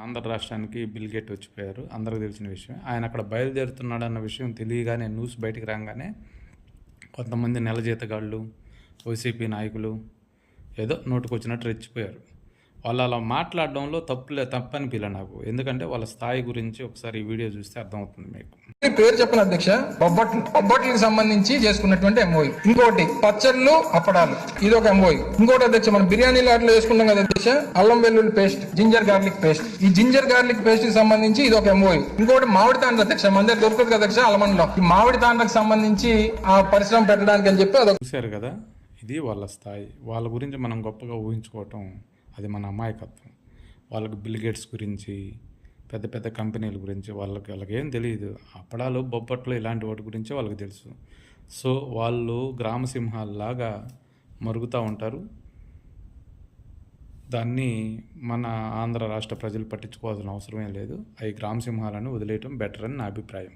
ఆంధ్ర రాష్ట్రానికి bill gate వచ్చిపోయారు, అందరికీ తెలిసిన విషయం. ఆయన అక్కడ బయలుదేరుతున్నాడన్న విషయం తెలియగానే, న్యూస్ బయటికి రాగానే కొంతమంది నెల జీతగాళ్ళు, వైసీపీ నాయకులు ఏదో నోటుకొచ్చినట్టు రెచ్చిపోయారు. వాళ్ళు అలా మాట్లాడడంలో తప్పనిపిలే నాకు. ఎందుకంటే వాళ్ళ స్థాయి గురించి ఒకసారి ఈ వీడియో చూస్తే అర్థమవుతుంది మీకు. పేరు చెప్పిన అధ్యక్ష, బొబ్బట్లకు సంబంధించి చేసుకున్నటువంటి ఎంఓయు. ఇంకోటి పచ్చళ్ళు, అప్పడాలు, ఇది ఒక ఎంఓయు. ఇంకోటి అధ్యక్ష, మనం బిర్యానీ లాట్లో వేసుకుంటాం కదా అధ్యక్ష, అల్లం వెల్లుల్లి పేస్ట్, జింజర్ గార్లిక్ పేస్ట్. ఈ జింజర్ గార్లిక్ పేస్ట్ కి సంబంధించి ఇది ఒక ఎంఓయు. ఇంకోటి మామిడి తాండ్ర అధ్యక్ష, మన దగ్గర దొరుకుతుంది కదా అధ్యక్ష అలమన్లో. ఈ మామిడి తాండ్రకు సంబంధించి ఆ పరిశ్రమ పెట్టడానికి అని చెప్పి అదొక. చూశారు కదా, ఇది వాళ్ళ స్థాయి. వాళ్ళ గురించి మనం గొప్పగా ఊహించుకోవటం అది మన అమాయకత్వం. వాళ్ళకి బిల్ గేట్స్ గురించి, పెద్ద పెద్ద కంపెనీల గురించి వాళ్ళకి ఏం తెలియదు. అప్పడాలు, బొబ్బట్లు ఇలాంటి వాటి గురించి వాళ్ళకి తెలుసు. సో వాళ్ళు గ్రామసింహాల్లాగా మరుగుతూ ఉంటారు. దాన్ని మన ఆంధ్ర రాష్ట్ర ప్రజలు పట్టించుకోవాల్సిన అవసరమే లేదు. అవి గ్రామసింహాలను వదిలేయటం బెటర్ అని నా అభిప్రాయం.